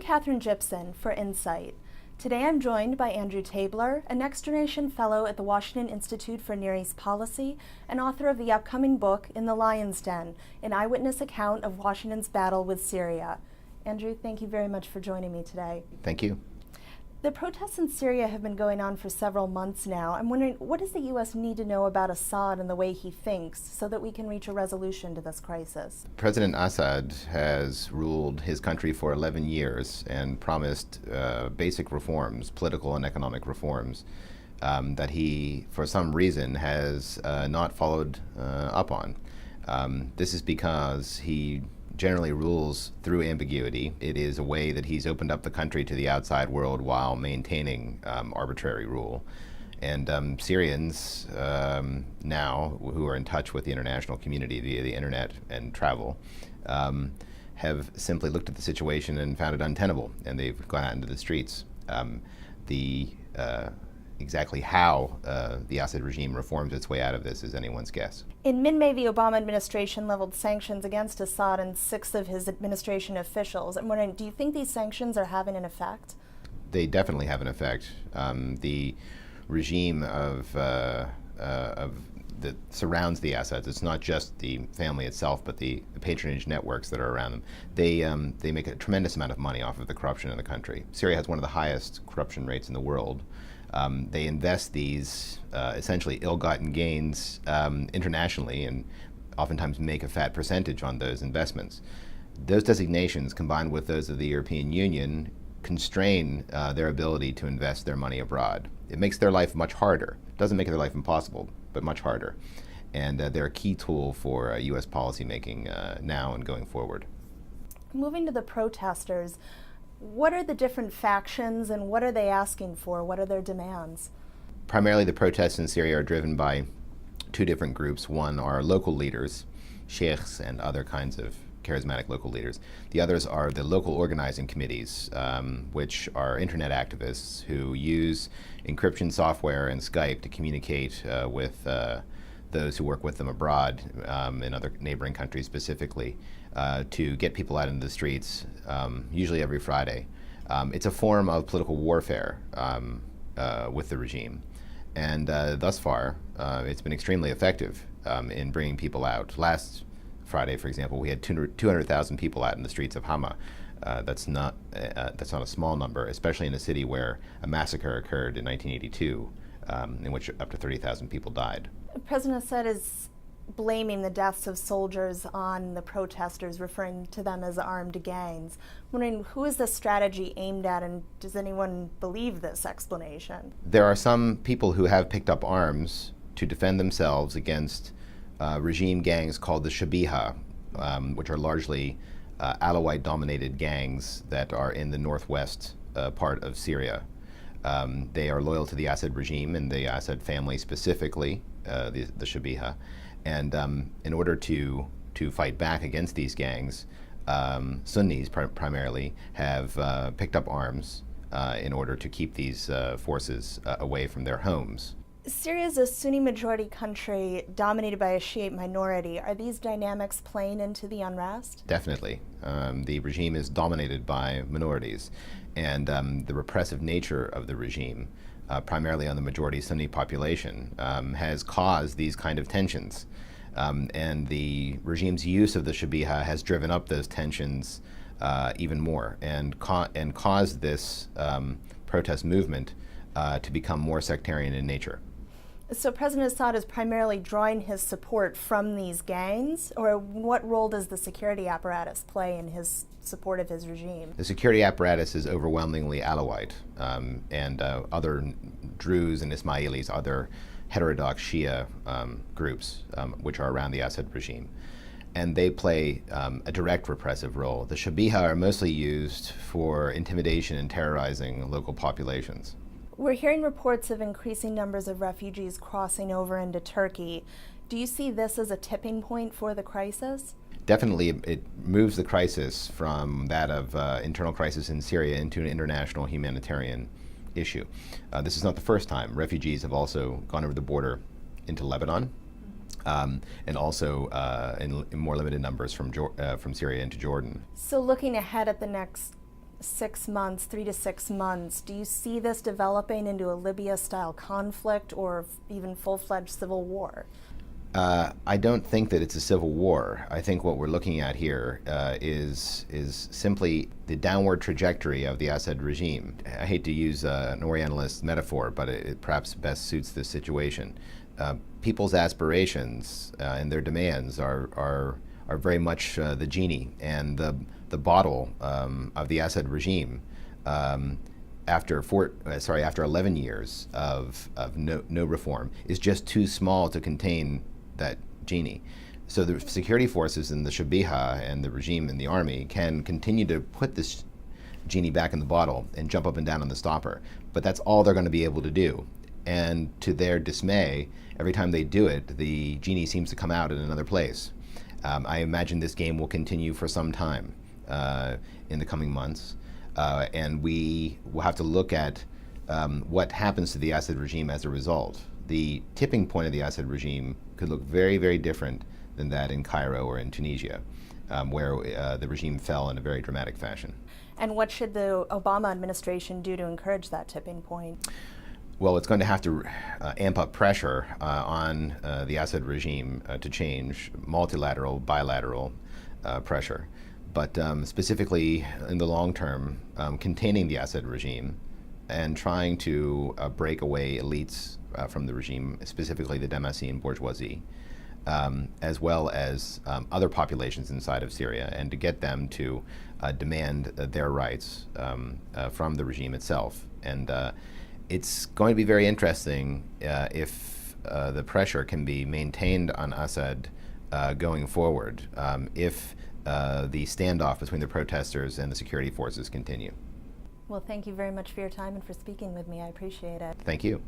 Katherine Gibson for Insight. Today I'm joined by Andrew Tabler, a Next Generation Fellow at the Washington Institute for Near East Policy and author of the upcoming book, In the Lion's Den, an eyewitness account of Washington's battle with Syria. Andrew, thank you very much for joining me today. Thank you. The protests in Syria have been going on for several months now. I'm wondering, what does the U.S. need to know about Assad and the way he thinks so that we can reach a resolution to this crisis? President Assad has ruled his country for 11 years and promised basic reforms, political and economic reforms, that he, for some reason, has not followed up on. This is because he generally rules through ambiguity. It is a way that he's opened up the country to the outside world while maintaining arbitrary rule. And Syrians now, who are in touch with the international community via the internet and travel, have simply looked at the situation and found it untenable, and they've gone out into the streets. Exactly how the Assad regime reforms its way out of this is anyone's guess. In mid-May, the Obama administration leveled sanctions against Assad and 6 of his administration officials. I'm wondering, do you think these sanctions are having an effect? They definitely have an effect. The regime that surrounds the Assads, it's not just the family itself, but the patronage networks that are around them. They make a tremendous amount of money off of the corruption in the country. Syria has one of the highest corruption rates in the world. They invest these essentially ill-gotten gains internationally and oftentimes make a fat percentage on those investments. Those designations, combined with those of the European Union, constrain their ability to invest their money abroad. It makes their life much harder. It doesn't make their life impossible, but much harder. And they're a key tool for U.S. policymaking now and going forward. Moving to the protesters, what are the different factions and what are they asking for? What are their demands? Primarily the protests in Syria are driven by 2 different groups. One are local leaders, sheikhs and other kinds of charismatic local leaders. The others are the local organizing committees, which are internet activists who use encryption software and Skype to communicate with those who work with them abroad, in other neighboring countries specifically, to get people out into the streets, usually every Friday. It's a form of political warfare with the regime. And thus far, it's been extremely effective in bringing people out. Last Friday, for example, we had 200,000 people out in the streets of Hama. That's not a small number, especially in a city where a massacre occurred in 1982, in which up to 30,000 people died. President Assad is blaming the deaths of soldiers on the protesters, referring to them as armed gangs. I'm wondering, who is this strategy aimed at, and does anyone believe this explanation? There are some people who have picked up arms to defend themselves against regime gangs called the Shabiha, which are largely Alawite-dominated gangs that are in the northwest part of Syria. They are loyal to the Assad regime and the Assad family specifically, the Shabiha. And in order to fight back against these gangs, Sunnis primarily have picked up arms in order to keep these forces away from their homes. Syria is a Sunni majority country dominated by a Shiite minority. Are these dynamics playing into the unrest? Definitely. The regime is dominated by minorities, and the repressive nature of the regime, primarily on the majority Sunni population, has caused these kind of tensions. And the regime's use of the Shabiha has driven up those tensions even more and caused this protest movement to become more sectarian in nature. So President Assad is primarily drawing his support from these gangs, or what role does the security apparatus play in his support of his regime? The security apparatus is overwhelmingly Alawite, and other Druze and Ismailis, other heterodox Shia groups, which are around the Assad regime. And they play a direct repressive role. The Shabiha are mostly used for intimidation and terrorizing local populations. We're hearing reports of increasing numbers of refugees crossing over into Turkey. Do you see this as a tipping point for the crisis? Definitely, it moves the crisis from that of internal crisis in Syria into an international humanitarian issue. This is not the first time. Refugees have also gone over the border into Lebanon, and also in more limited numbers from Syria into Jordan. So looking ahead at the next 6 months, 3 to 6 months, do you see this developing into a Libya-style conflict or even full-fledged civil war? I don't think that it's a civil war. I think what we're looking at here is simply the downward trajectory of the Assad regime. I hate to use an Orientalist metaphor, but it perhaps best suits this situation. People's aspirations and their demands are very much the genie, and the bottle of the Assad regime. After 11 years of no reform, is just too small to contain that genie. So the security forces in the Shabiha and the regime in the army can continue to put this genie back in the bottle and jump up and down on the stopper. But that's all they're going to be able to do. And to their dismay, every time they do it, the genie seems to come out in another place. I imagine this game will continue for some time in the coming months. And we will have to look at what happens to the Assad regime as a result. The tipping point of the Assad regime could look very, very different than that in Cairo or in Tunisia, where the regime fell in a very dramatic fashion. And what should the Obama administration do to encourage that tipping point? Well, it's going to have to amp up pressure on the Assad regime to change, multilateral, bilateral pressure. But specifically in the long term, containing the Assad regime and trying to break away elites from the regime, specifically the Damascene bourgeoisie, as well as other populations inside of Syria, and to get them to demand their rights from the regime itself. And it's going to be very interesting if the pressure can be maintained on Assad going forward, if the standoff between the protesters and the security forces continue. Well, thank you very much for your time and for speaking with me. I appreciate it. Thank you.